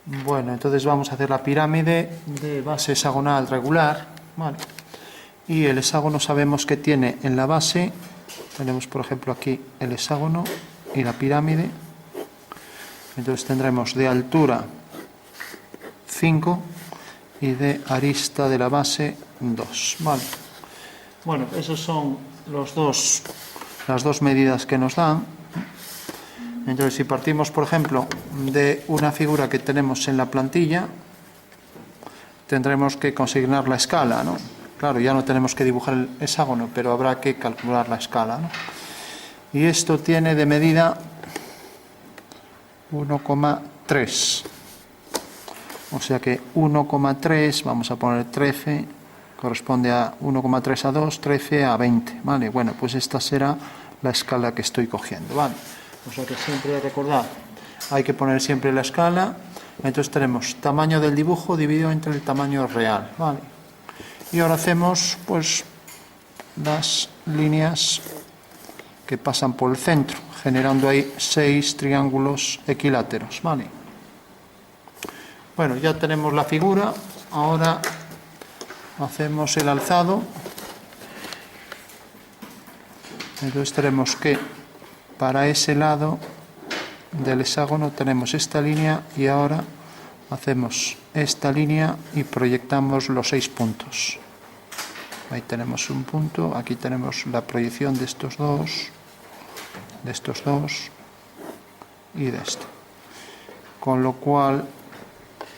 Bueno, entonces vamos a hacer la pirámide de base hexagonal regular, ¿vale? Y el hexágono sabemos que tiene en la base, tenemos por ejemplo aquí el hexágono y la pirámide, entonces tendremos de altura 5 y de arista de la base 2, ¿vale? Bueno, esas son las dos medidas que nos dan. Entonces, si partimos, por ejemplo, de una figura que tenemos en la plantilla, tendremos que consignar la escala, ¿no? Claro, ya no tenemos que dibujar el hexágono, pero habrá que calcular la escala, ¿no? Y esto tiene de medida 1,3. O sea que 1,3, vamos a poner 13, corresponde a 1,3 a 2, 13 a 20, ¿vale? Bueno, pues esta será la escala que estoy cogiendo, ¿vale? O sea que siempre recordad, hay que poner siempre la escala. Entonces tenemos tamaño del dibujo dividido entre el tamaño real, ¿vale? Y ahora hacemos pues las líneas que pasan por el centro, generando ahí 6 triángulos equiláteros, ¿vale? Bueno, ya tenemos la figura, ahora hacemos el alzado. Entonces tenemos que, para ese lado del hexágono tenemos esta línea y ahora hacemos esta línea y proyectamos los 6 puntos. Ahí tenemos un punto, aquí tenemos la proyección de estos dos y de esto. Con lo cual,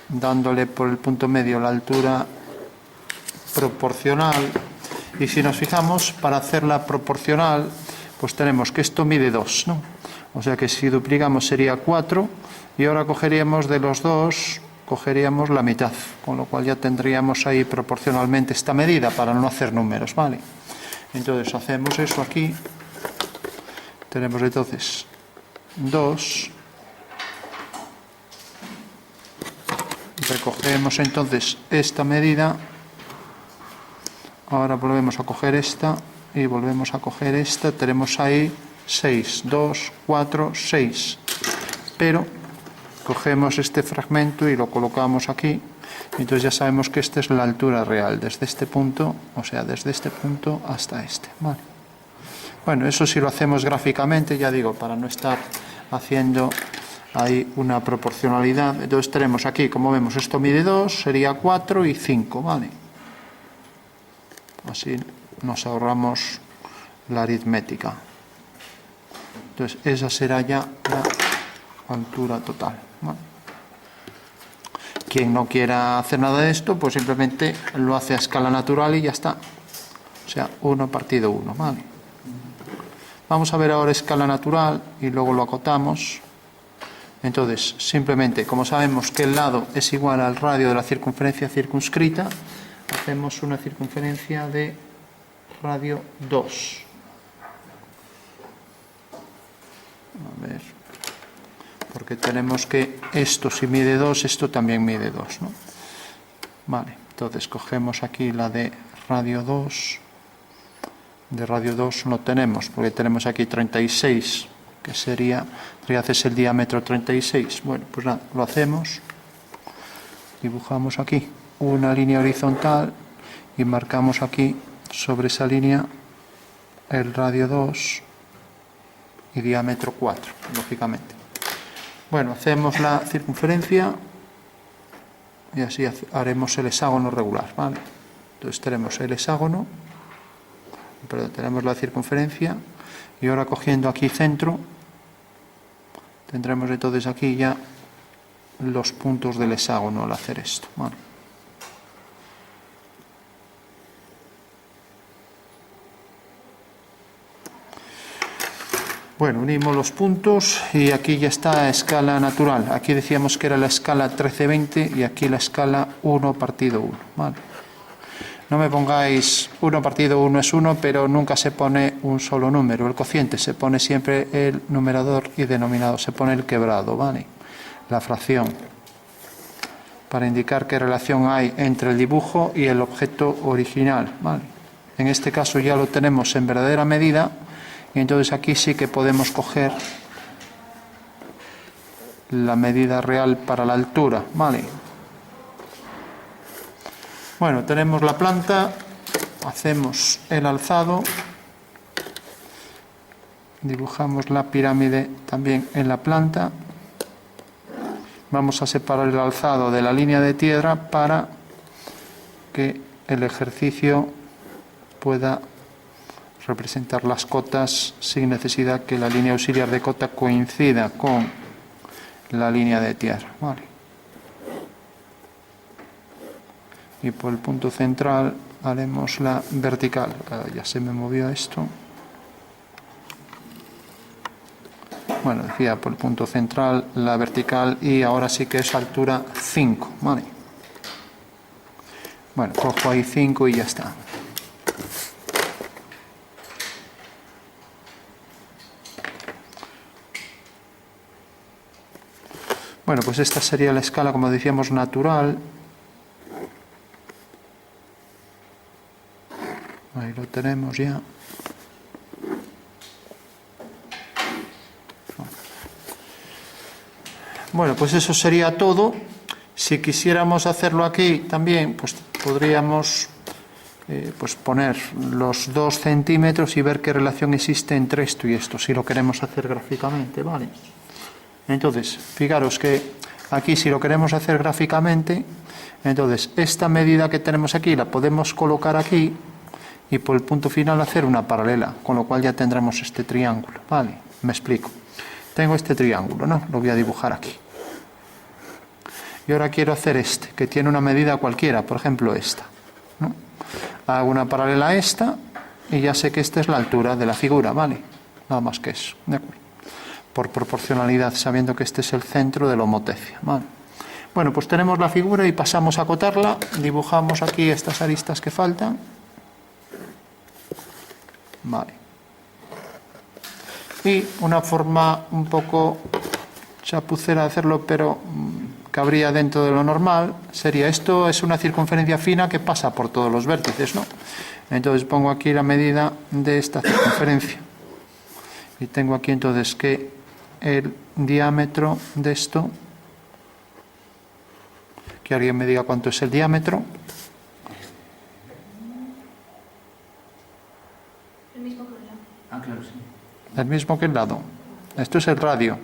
dándole por el punto medio la altura proporcional, y si nos fijamos, para hacerla proporcional, pues tenemos que esto mide 2, ¿no? O sea que si duplicamos sería 4, y ahora cogeríamos de los dos, cogeríamos la mitad, con lo cual ya tendríamos ahí proporcionalmente esta medida para no hacer números, ¿vale? Entonces hacemos eso aquí, tenemos entonces 2, recogemos entonces esta medida, ahora volvemos a coger esta y volvemos a coger esta, tenemos ahí 6, 2, 4, 6, pero cogemos este fragmento y lo colocamos aquí, entonces ya sabemos que esta es la altura real, desde este punto, o sea, desde este punto hasta este, ¿vale? Bueno, eso sí lo hacemos gráficamente, ya digo, para no estar haciendo ahí una proporcionalidad. Entonces tenemos aquí, como vemos, esto mide 2, sería 4 y 5, ¿vale? Así nos ahorramos la aritmética. Entonces esa será ya la altura total, ¿vale? Quien no quiera hacer nada de esto, pues simplemente lo hace a escala natural y ya está. O sea, 1 partido 1, ¿vale? Vamos a ver ahora escala natural y luego lo acotamos. Entonces, simplemente, como sabemos que el lado es igual al radio de la circunferencia circunscrita, hacemos una circunferencia de radio 2. A ver, porque tenemos que esto si mide 2, esto también mide 2, ¿no? Vale, entonces cogemos aquí la de radio 2. De radio 2 no tenemos, porque tenemos aquí 36, que sería, es el diámetro 36. Bueno, pues nada, lo hacemos. Dibujamos aquí una línea horizontal y marcamos aquí sobre esa línea el radio 2 y diámetro 4, lógicamente. Bueno, hacemos la circunferencia y así haremos el hexágono regular, ¿vale? Entonces tenemos el hexágono, pero tenemos la circunferencia y ahora cogiendo aquí centro tendremos entonces aquí ya los puntos del hexágono al hacer esto, ¿vale? Bueno, unimos los puntos y aquí ya está a escala natural. Aquí decíamos que era la escala 13-20 y aquí la escala 1 partido 1, ¿vale? No me pongáis 1 partido 1 es 1, pero nunca se pone un solo número. El cociente se pone siempre el numerador y denominador, se pone el quebrado, ¿vale? La fracción, para indicar qué relación hay entre el dibujo y el objeto original, ¿vale? En este caso ya lo tenemos en verdadera medida y entonces aquí sí que podemos coger la medida real para la altura, ¿vale? Bueno, tenemos la planta, hacemos el alzado, dibujamos la pirámide también en la planta. Vamos a separar el alzado de la línea de tierra para que el ejercicio pueda representar las cotas sin necesidad que la línea auxiliar de cota coincida con la línea de tierra, ¿vale? Y por el punto central haremos la vertical. Ya se me movió esto. Bueno, decía por el punto central la vertical, y ahora sí que es altura 5, ¿vale? Bueno, cojo ahí 5 y ya está. Bueno, pues esta sería la escala, como decíamos, natural. Ahí lo tenemos ya. Bueno, pues eso sería todo. Si quisiéramos hacerlo aquí también, pues podríamos pues poner los 2 centímetros y ver qué relación existe entre esto y esto, si lo queremos hacer gráficamente, ¿vale? Entonces, fijaros que aquí, si lo queremos hacer gráficamente, entonces esta medida que tenemos aquí la podemos colocar aquí y por el punto final hacer una paralela, con lo cual ya tendremos este triángulo, ¿vale? Me explico. Tengo este triángulo, ¿no? Lo voy a dibujar aquí. Y ahora quiero hacer este, que tiene una medida cualquiera, por ejemplo esta, ¿no? Hago una paralela a esta y ya sé que esta es la altura de la figura, ¿vale? Nada más que eso, ¿de acuerdo? Por proporcionalidad, sabiendo que este es el centro de la homotecia, ¿vale? Bueno, pues tenemos la figura y pasamos a acotarla. Dibujamos aquí estas aristas que faltan. Vale. Y una forma un poco chapucera de hacerlo, pero cabría dentro de lo normal, sería: esto es una circunferencia fina que pasa por todos los vértices, ¿no? Entonces pongo aquí la medida de esta circunferencia. Y tengo aquí entonces que el diámetro de esto, que alguien me diga cuánto es el diámetro. El mismo que el lado. Ah, claro, sí. El mismo que el lado. Esto es el radio.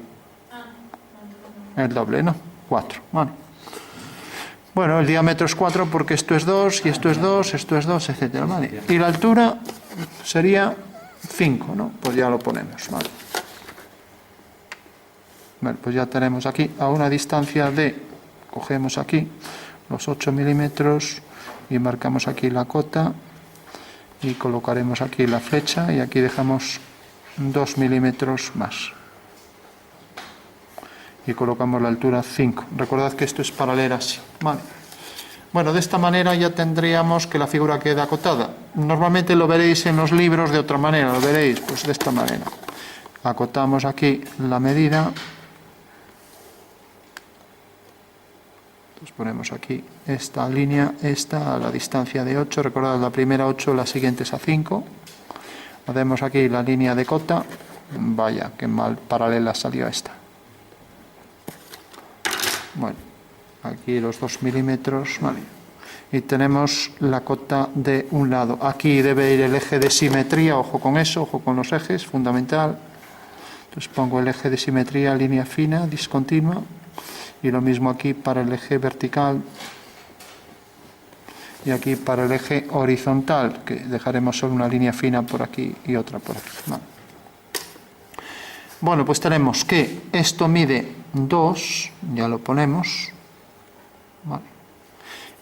El doble, ¿no? 4. Vale. Bueno, el diámetro es 4 porque esto es 2 y esto es 2, esto es 2, etcétera, ¿vale? Y la altura sería 5, ¿no? Pues ya lo ponemos, ¿vale? Bueno, pues ya tenemos aquí a una distancia de, cogemos aquí los 8 milímetros y marcamos aquí la cota y colocaremos aquí la flecha y aquí dejamos 2 milímetros más. Y colocamos la altura 5. Recordad que esto es paralela así, ¿vale? Bueno, de esta manera ya tendríamos que la figura queda acotada. Normalmente lo veréis en los libros de otra manera, lo veréis pues de esta manera. Acotamos aquí la medida. Entonces ponemos aquí esta línea, esta a la distancia de 8. Recordad, la primera 8, la siguiente es a 5. Hacemos aquí la línea de cota. Vaya, qué mal paralela salió esta. Bueno, aquí los 2 milímetros, vale. Y tenemos la cota de un lado. Aquí debe ir el eje de simetría, ojo con eso, ojo con los ejes, fundamental. Entonces pongo el eje de simetría, línea fina, discontinua. Y lo mismo aquí para el eje vertical. Y aquí para el eje horizontal, que dejaremos solo una línea fina por aquí y otra por aquí. Vale. Bueno, pues tenemos que esto mide 2, ya lo ponemos, vale.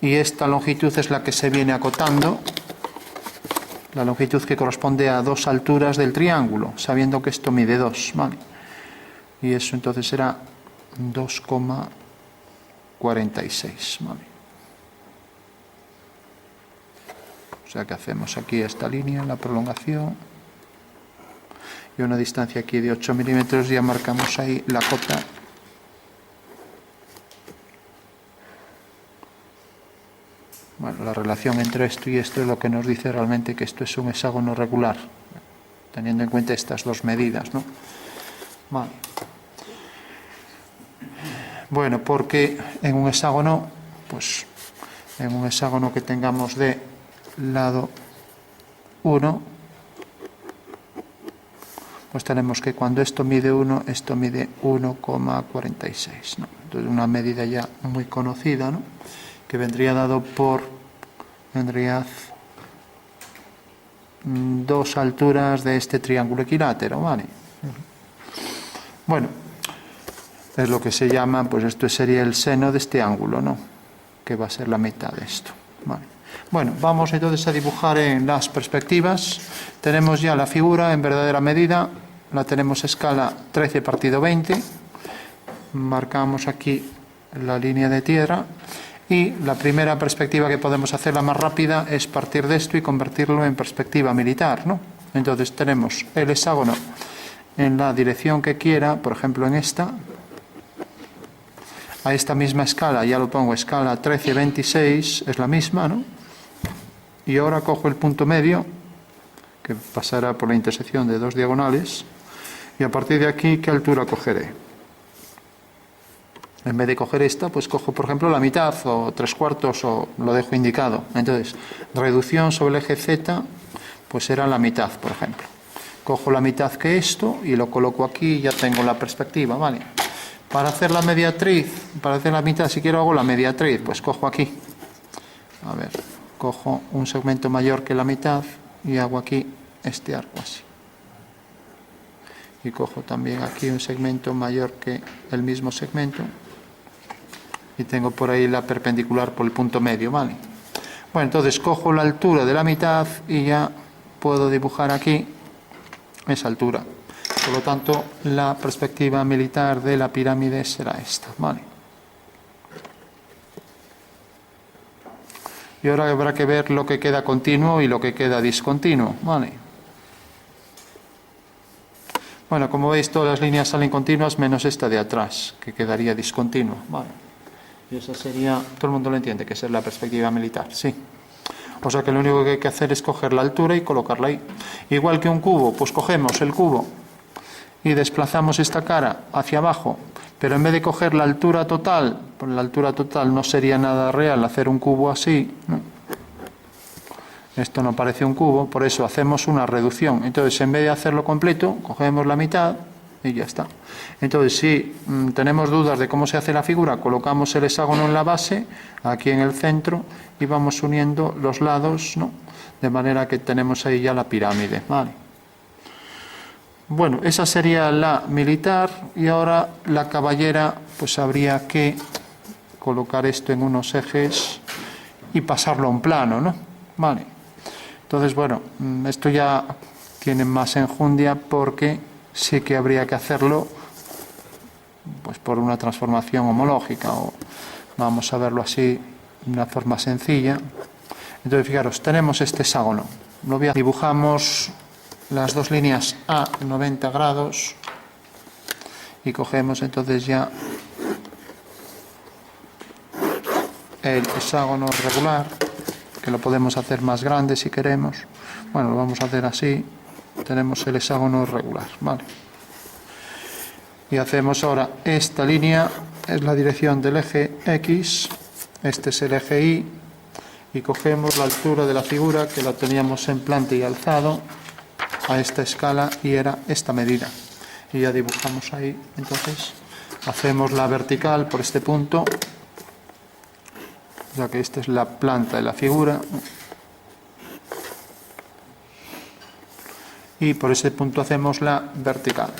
Y esta longitud es la que se viene acotando, la longitud que corresponde a 2 alturas del triángulo, sabiendo que esto mide 2, ¿vale? Y eso entonces será 2,46, ¿vale? O sea que hacemos aquí esta línea, la prolongación, y una distancia aquí de 8 milímetros, ya marcamos ahí la cota. Bueno, la relación entre esto y esto es lo que nos dice realmente que esto es un hexágono regular, teniendo en cuenta estas dos medidas, ¿no? Vale. Bueno, porque en un hexágono, pues en un hexágono que tengamos de lado 1, pues tenemos que cuando esto mide 1, esto mide 1,46, ¿no? Entonces una medida ya muy conocida, ¿no? Que vendría dado por, dos alturas de este triángulo equilátero, ¿vale? Bueno, es lo que se llama, pues esto sería el seno de este ángulo, ¿no? Que va a ser la mitad de esto, ¿vale? Bueno, vamos entonces a dibujar en las perspectivas. Tenemos ya la figura en verdadera medida, la tenemos a escala 13 partido 20, marcamos aquí la línea de tierra y la primera perspectiva que podemos hacer, la más rápida, es partir de esto y convertirlo en perspectiva militar, ¿no? Entonces tenemos el hexágono en la dirección que quiera, por ejemplo en esta, a esta misma escala, ya lo pongo, escala 13-26, es la misma, ¿no? Y ahora cojo el punto medio, que pasará por la intersección de dos diagonales, y a partir de aquí, ¿qué altura cogeré? En vez de coger esta, pues cojo, por ejemplo, la mitad, o 3/4, o lo dejo indicado. Entonces, reducción sobre el eje Z, pues será la mitad, por ejemplo. Cojo la mitad que esto, y lo coloco aquí, y ya tengo la perspectiva, ¿vale? Para hacer la mediatriz, para hacer la mitad, si quiero hago la mediatriz, pues cojo aquí. A ver, cojo un segmento mayor que la mitad y hago aquí este arco así. Y cojo también aquí un segmento mayor que el mismo segmento. Y tengo por ahí la perpendicular por el punto medio, ¿vale? Bueno, entonces cojo la altura de la mitad y ya puedo dibujar aquí esa altura. Por lo tanto, la perspectiva militar de la pirámide será esta, ¿vale? Y ahora habrá que ver lo que queda continuo y lo que queda discontinuo, ¿vale? Bueno, como veis, todas las líneas salen continuas menos esta de atrás, que quedaría discontinua, ¿vale? Y esa sería, todo el mundo lo entiende, que esa es la perspectiva militar, sí. O sea que lo único que hay que hacer es coger la altura y colocarla ahí. Igual que un cubo, pues cogemos el cubo y desplazamos esta cara hacia abajo, pero en vez de coger la altura total, pues la altura total no sería nada real hacer un cubo así, ¿no? Esto no parece un cubo, por eso hacemos una reducción. Entonces, en vez de hacerlo completo, cogemos la mitad y ya está. Entonces, si tenemos dudas de cómo se hace la figura, colocamos el hexágono en la base, aquí en el centro, y vamos uniendo los lados, ¿no? De manera que tenemos ahí ya la pirámide, ¿vale? Bueno, esa sería la militar, y ahora la caballera, pues habría que colocar esto en unos ejes y pasarlo a un plano, ¿no? Vale. Entonces, bueno, esto ya tiene más enjundia porque sí que habría que hacerlo pues por una transformación homológica, o vamos a verlo así de una forma sencilla. Entonces, fijaros, tenemos este hexágono. Dibujamos las dos líneas a 90 grados y cogemos entonces ya el hexágono regular, que lo podemos hacer más grande si queremos. Bueno, lo vamos a hacer así. Tenemos el hexágono regular, ¿vale? Y hacemos ahora esta línea, es la dirección del eje X, este es el eje Y, y cogemos la altura de la figura, que la teníamos en planta y alzado, a esta escala, y era esta medida. Y ya dibujamos ahí, entonces, hacemos la vertical por este punto, ya que esta es la planta de la figura, y por ese punto hacemos la vertical.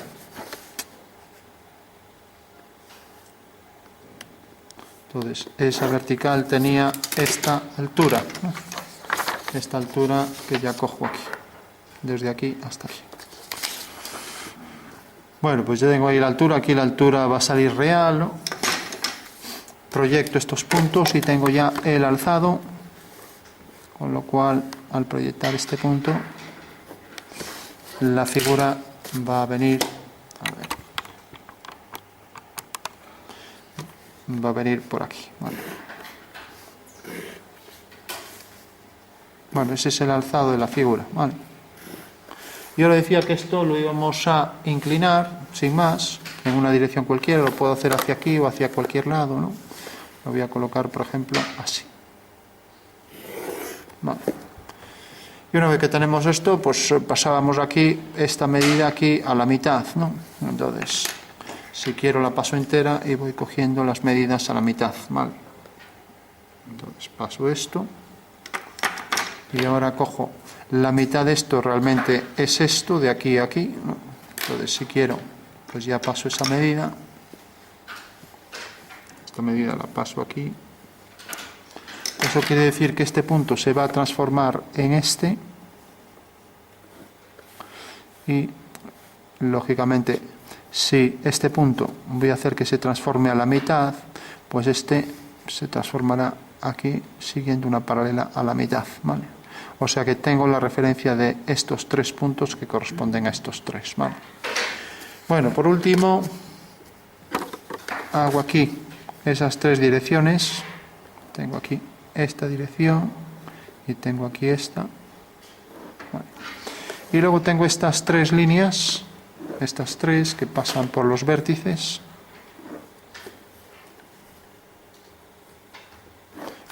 Entonces, esa vertical tenía esta altura, ¿no? Esta altura que ya cojo aquí, desde aquí hasta aquí. Bueno, pues ya tengo ahí la altura, aquí la altura va a salir real, ¿no? Proyecto estos puntos y tengo ya el alzado, con lo cual al proyectar este punto la figura va a venir, va a venir por aquí, ¿vale? Bueno, ese es el alzado de la figura, ¿vale? Yo le decía que esto lo íbamos a inclinar sin más, en una dirección cualquiera, lo puedo hacer hacia aquí o hacia cualquier lado, ¿no? Lo voy a colocar, por ejemplo, así. Vale. Y una vez que tenemos esto, pues pasábamos aquí, esta medida aquí a la mitad, ¿no? Entonces, si quiero la paso entera y voy cogiendo las medidas a la mitad, ¿vale? Entonces paso esto y ahora cojo la mitad de esto, realmente es esto de aquí a aquí, ¿no? Entonces si quiero, pues ya paso esa medida, esta medida la paso aquí. Eso quiere decir que este punto se va a transformar en este y lógicamente si este punto voy a hacer que se transforme a la mitad, pues este se transformará aquí siguiendo una paralela a la mitad, ¿vale? O sea que tengo la referencia de estos tres puntos que corresponden a estos tres, ¿vale? Bueno, por último hago aquí esas tres direcciones. Tengo aquí esta dirección y tengo aquí esta, ¿vale? Y luego tengo estas tres líneas, estas tres que pasan por los vértices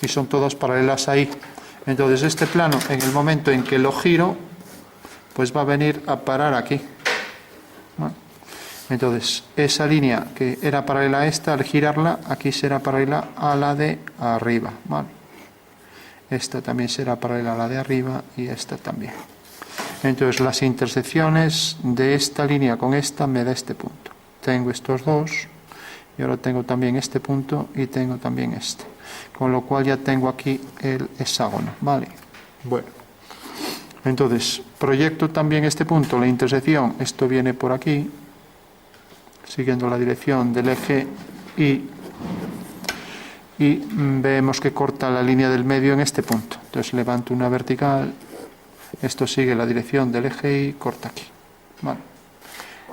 y son todas paralelas ahí. Entonces este plano, en el momento en que lo giro, pues va a venir a parar aquí, ¿vale? Entonces esa línea que era paralela a esta, al girarla, aquí será paralela a la de arriba, ¿vale? Esta también será paralela a la de arriba y esta también. Entonces las intersecciones de esta línea con esta me da este punto. Tengo estos dos y ahora tengo también este punto y tengo también este. Con lo cual ya tengo aquí el hexágono, ¿vale? Bueno, entonces proyecto también este punto, la intersección, esto viene por aquí, siguiendo la dirección del eje y vemos que corta la línea del medio en este punto. Entonces levanto una vertical, esto sigue la dirección del eje y corta aquí, ¿vale?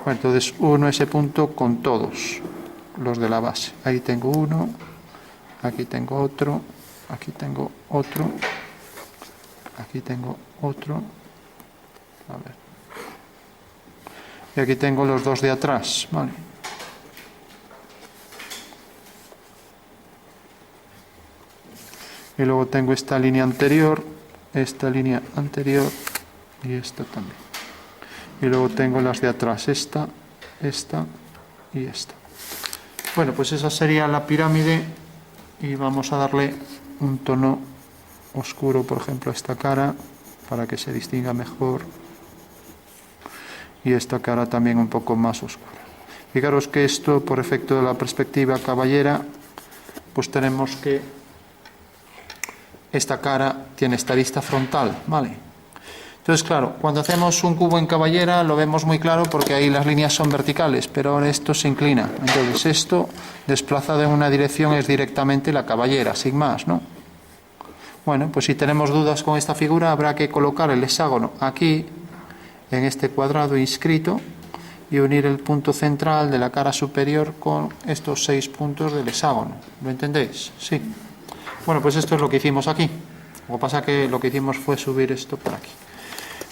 Bueno, entonces uno ese punto con todos los de la base. Ahí tengo uno, aquí tengo otro, aquí tengo otro, aquí tengo otro, a ver, y aquí tengo los dos de atrás, ¿vale? Y luego tengo esta línea anterior y esta también. Y luego tengo las de atrás, esta y esta. Bueno, pues esa sería la pirámide y vamos a darle un tono oscuro, por ejemplo, a esta cara para que se distinga mejor y esta cara también un poco más oscura. Fijaros que esto, por efecto de la perspectiva caballera, pues tenemos que esta cara tiene esta vista frontal, ¿vale? Entonces, claro, cuando hacemos un cubo en caballera lo vemos muy claro porque ahí las líneas son verticales, pero ahora esto se inclina. Entonces esto, desplazado en una dirección, es directamente la caballera, sin más, ¿no? Bueno, pues si tenemos dudas con esta figura, habrá que colocar el hexágono aquí, en este cuadrado inscrito, y unir el punto central de la cara superior con estos 6 puntos del hexágono. ¿Lo entendéis? Sí. Bueno, pues esto es lo que hicimos aquí. Lo que pasa es que lo que hicimos fue subir esto por aquí.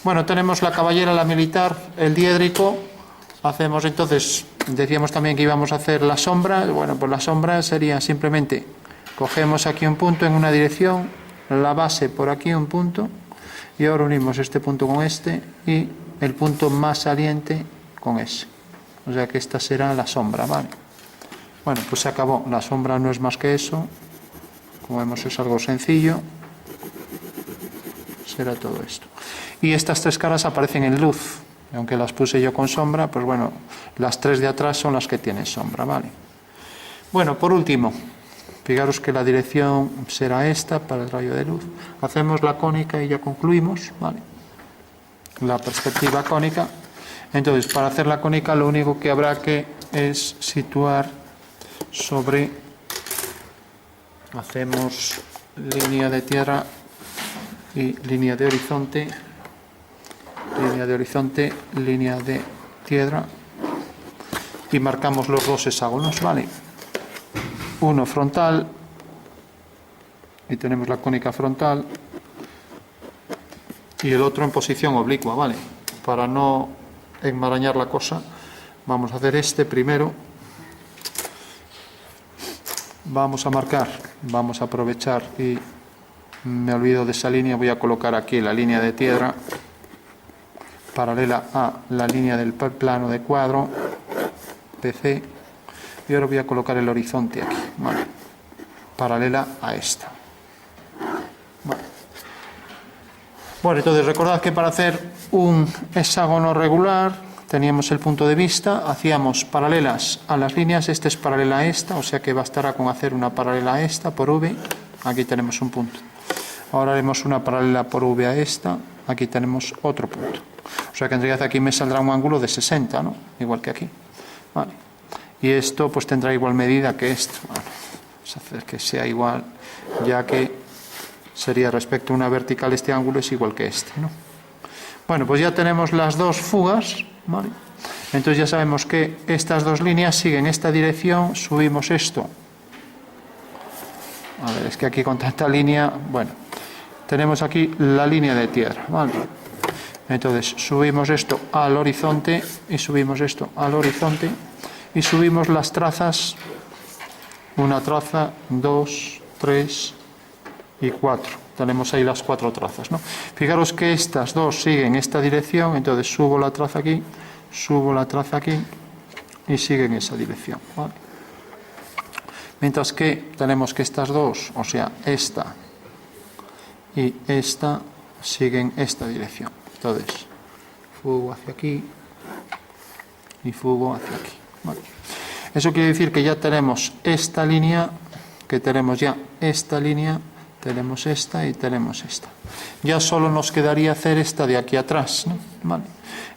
Bueno, tenemos la caballera, la militar, el diédrico. Hacemos entonces, decíamos también que íbamos a hacer las sombras. Bueno, pues las sombras serían simplemente, cogemos aquí un punto en una dirección, la base por aquí un punto, y ahora unimos este punto con este y el punto más saliente con ese. O sea que esta será la sombra, ¿vale? Bueno, pues se acabó. La sombra no es más que eso. Como vemos, es algo sencillo. Será todo esto. Y estas tres caras aparecen en luz. Aunque las puse yo con sombra, pues bueno, las tres de atrás son las que tienen sombra, ¿vale? Bueno, por último, fijaros que la dirección será esta para el rayo de luz. Hacemos la cónica y ya concluimos, ¿vale? La perspectiva cónica. Entonces, para hacer la cónica, lo único que habrá que es situar sobre... Hacemos línea de tierra y línea de horizonte, línea de tierra y marcamos los dos hexágonos, ¿vale? Uno frontal y tenemos la cónica frontal y el otro en posición oblicua, ¿vale? Para no enmarañar la cosa, Vamos a hacer este primero. Vamos a marcar, vamos a aprovechar y me olvido de esa línea, voy a colocar aquí la línea de tierra paralela a la línea del plano de cuadro PC y ahora voy a colocar el horizonte aquí, ¿vale? Paralela a esta. Vale. Bueno, entonces recordad que para hacer un hexágono regular teníamos el punto de vista, hacíamos paralelas a las líneas, esta es paralela a esta, o sea que bastará con hacer una paralela a esta por V, aquí tenemos un punto. Ahora haremos una paralela por V a esta, aquí tenemos otro punto. O sea que en realidad aquí me saldrá un ángulo de 60, ¿no? Igual que aquí. Vale. Y esto pues tendrá igual medida que esto. Vale. Vamos a hacer que sea igual, ya que sería respecto a una vertical este ángulo es igual que este, ¿no? Bueno, pues ya tenemos las dos fugas, ¿vale? Entonces ya sabemos que estas dos líneas siguen esta dirección, subimos esto. A ver, es que aquí con tanta línea, bueno, tenemos aquí la línea de tierra, ¿vale? Entonces subimos esto al horizonte y subimos esto al horizonte y subimos las trazas, una traza, 2, 3 y 4. Tenemos ahí las 4 trazas, ¿no? Fijaros que estas dos siguen esta dirección, entonces subo la traza aquí, subo la traza aquí y siguen esa dirección, ¿vale? Mientras que tenemos que estas dos, o sea, esta y esta, siguen esta dirección. Entonces, fugo hacia aquí y fugo hacia aquí, ¿vale? Eso quiere decir que ya tenemos esta línea, que tenemos ya esta línea, tenemos esta y tenemos esta. Ya solo nos quedaría hacer esta de aquí atrás, ¿no? ¿Vale?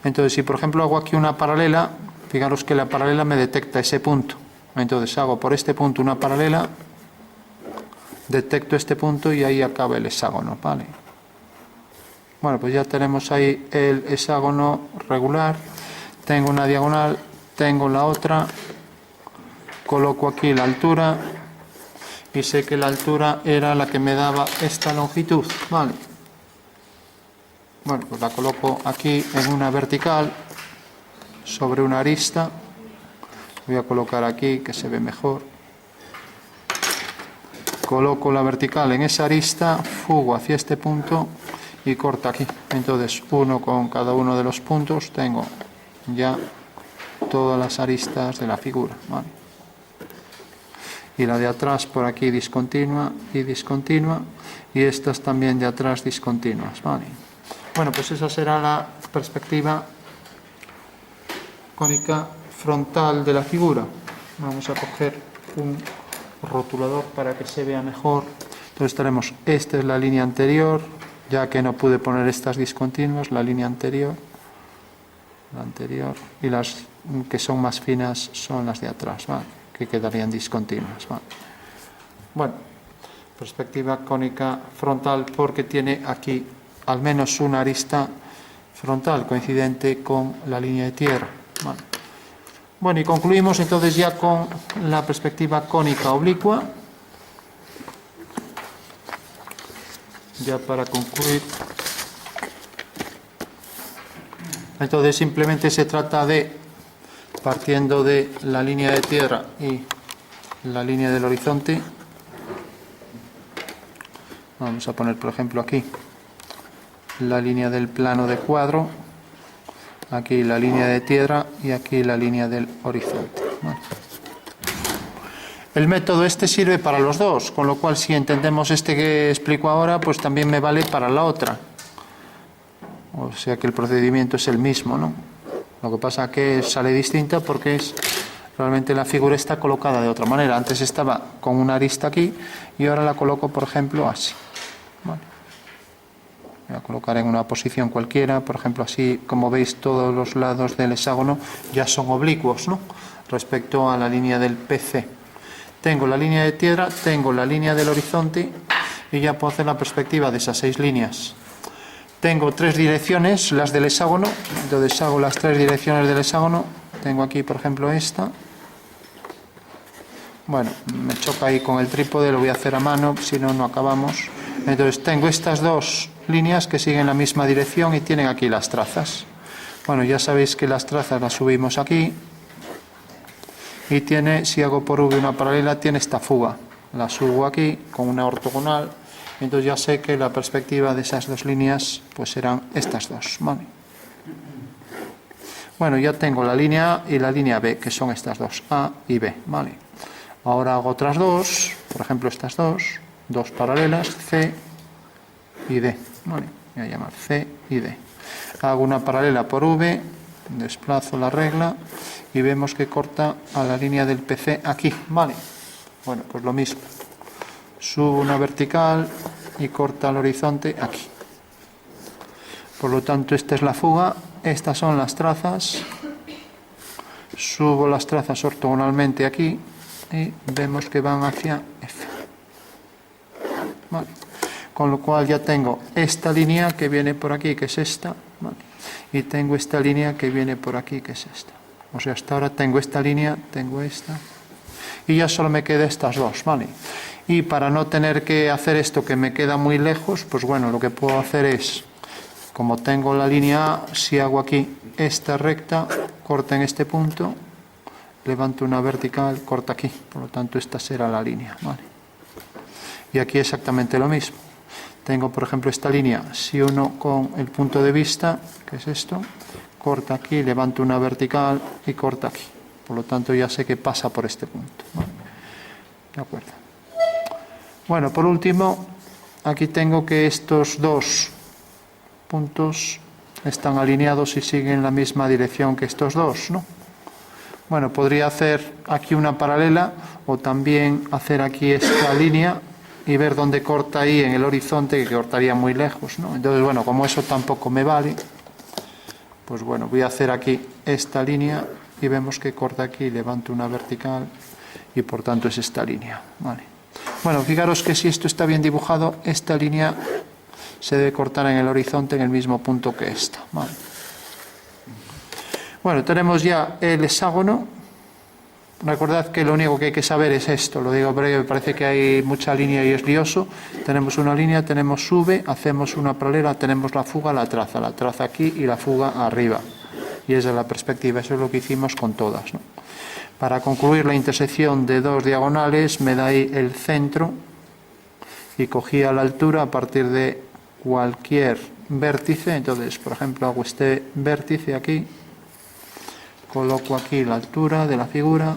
Entonces, si por ejemplo hago aquí una paralela, fijaros que la paralela me detecta ese punto. Entonces hago por este punto una paralela, detecto este punto y ahí acaba el hexágono, ¿vale? Bueno, pues ya tenemos ahí el hexágono regular. Tengo una diagonal, tengo la otra, coloco aquí la altura y sé que la altura era la que me daba esta longitud, ¿vale? Bueno, pues la coloco aquí en una vertical sobre una arista. Voy a colocar aquí que se ve mejor. Coloco la vertical en esa arista, fugo hacia este punto y corto aquí. Entonces, uno con cada uno de los puntos, tengo ya todas las aristas de la figura, ¿vale? Y la de atrás por aquí discontinua y discontinua, y estas también de atrás discontinuas, ¿vale? Bueno, pues esa será la perspectiva cónica frontal de la figura. Vamos a coger un rotulador para que se vea mejor. Entonces tenemos, esta es la línea anterior, ya que no pude poner estas discontinuas, la línea anterior, la anterior, y las que son más finas son las de atrás, ¿vale? Que quedarían discontinuas, ¿vale? Bueno, perspectiva cónica frontal porque tiene aquí al menos una arista frontal coincidente con la línea de tierra, ¿vale? Bueno, y concluimos entonces ya con la perspectiva cónica oblicua. Ya para concluir, entonces simplemente se trata de, partiendo de la línea de tierra y la línea del horizonte, vamos a poner por ejemplo aquí la línea del plano de cuadro, aquí la línea de tierra y aquí la línea del horizonte. Bueno. El método este sirve para los dos, con lo cual si entendemos este que explico ahora, pues también me vale para la otra. O sea que el procedimiento es el mismo, ¿no? Lo que pasa es que sale distinta porque realmente la figura está colocada de otra manera. Antes estaba con una arista aquí y ahora la coloco, por ejemplo, así. Vale. Voy a colocar en una posición cualquiera, por ejemplo, así, como veis, todos los lados del hexágono ya son oblicuos, ¿no? Respecto a la línea del PC. Tengo la línea de tierra, tengo la línea del horizonte y ya puedo hacer la perspectiva de esas 6 líneas. Tengo 3 direcciones, las del hexágono, entonces hago las 3 direcciones del hexágono. Tengo aquí, por ejemplo, esta. Bueno, me choca ahí con el trípode, lo voy a hacer a mano, si no, no acabamos. Entonces tengo estas 2 líneas que siguen la misma dirección y tienen aquí las trazas. Bueno, ya sabéis que las trazas las subimos aquí y tiene, si hago por V una paralela, tiene esta fuga. La subo aquí con una ortogonal, entonces ya sé que la perspectiva de esas dos líneas pues serán estas dos, ¿vale? Bueno, ya tengo la línea A y la línea B, que son estas dos, A y B, ¿vale? Ahora hago otras dos, por ejemplo estas dos paralelas, C y D, ¿vale? Voy a llamar C y D. Hago una paralela por V, desplazo la regla y vemos que corta a la línea del PC aquí, ¿vale? Bueno, pues lo mismo. Subo una vertical y corta al horizonte aquí. Por lo tanto, esta es la fuga, estas son las trazas. Subo las trazas ortogonalmente aquí y vemos que van hacia F. ¿Vale? Con lo cual ya tengo esta línea que viene por aquí, que es esta, ¿vale? Y tengo esta línea que viene por aquí, que es esta. O sea, hasta ahora tengo esta línea, tengo esta, y ya solo me quedan estas dos, ¿vale? Y para no tener que hacer esto que me queda muy lejos, pues bueno, lo que puedo hacer es, como tengo la línea A, si hago aquí esta recta, corta en este punto, levanto una vertical, corta aquí, por lo tanto esta será la línea, ¿vale? Y aquí exactamente lo mismo. Tengo, por ejemplo, esta línea, si uno con el punto de vista, que es esto, corta aquí, levanto una vertical y corta aquí. Por lo tanto, ya sé que pasa por este punto, ¿vale? ¿De acuerdo? Bueno, por último, aquí tengo que estos dos puntos están alineados y siguen la misma dirección que estos dos, ¿no? Bueno, podría hacer aquí una paralela o también hacer aquí esta línea y ver dónde corta ahí en el horizonte, que cortaría muy lejos, ¿no? Entonces, bueno, como eso tampoco me vale, pues bueno, voy a hacer aquí esta línea y vemos que corta aquí, levanto una vertical y por tanto es esta línea, ¿vale? Bueno, fijaros que si esto está bien dibujado, esta línea se debe cortar en el horizonte en el mismo punto que esta, ¿vale? Bueno, tenemos ya el hexágono. Recordad que lo único que hay que saber es esto, lo digo porque me parece que hay mucha línea y es lioso. Tenemos una línea, tenemos V, hacemos una paralela, tenemos la fuga, la traza aquí y la fuga arriba. Y esa es la perspectiva, eso es lo que hicimos con todas, ¿no? Para concluir la intersección de dos diagonales me da ahí el centro y cogía la altura a partir de cualquier vértice. Entonces, por ejemplo, hago este vértice aquí, coloco aquí la altura de la figura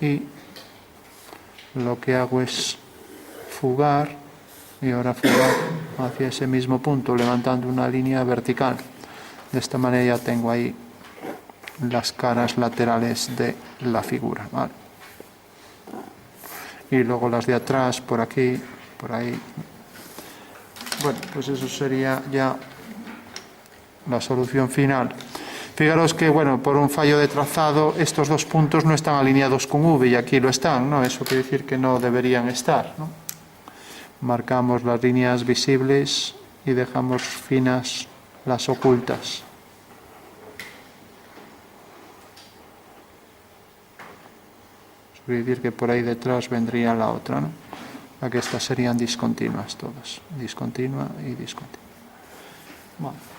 y lo que hago es fugar y ahora fugar hacia ese mismo punto levantando una línea vertical. De esta manera ya tengo ahí las caras laterales de la figura, ¿vale? Y luego las de atrás por aquí, por ahí. Bueno, pues eso sería ya la solución final. Fijaros que, bueno, por un fallo de trazado, estos dos puntos no están alineados con V y aquí lo están, ¿no? Eso quiere decir que no deberían estar, ¿no? Marcamos las líneas visibles y dejamos finas las ocultas. Eso quiere decir que por ahí detrás vendría la otra, ¿no? Aquí estas serían discontinuas todas, discontinua y discontinua. Bueno.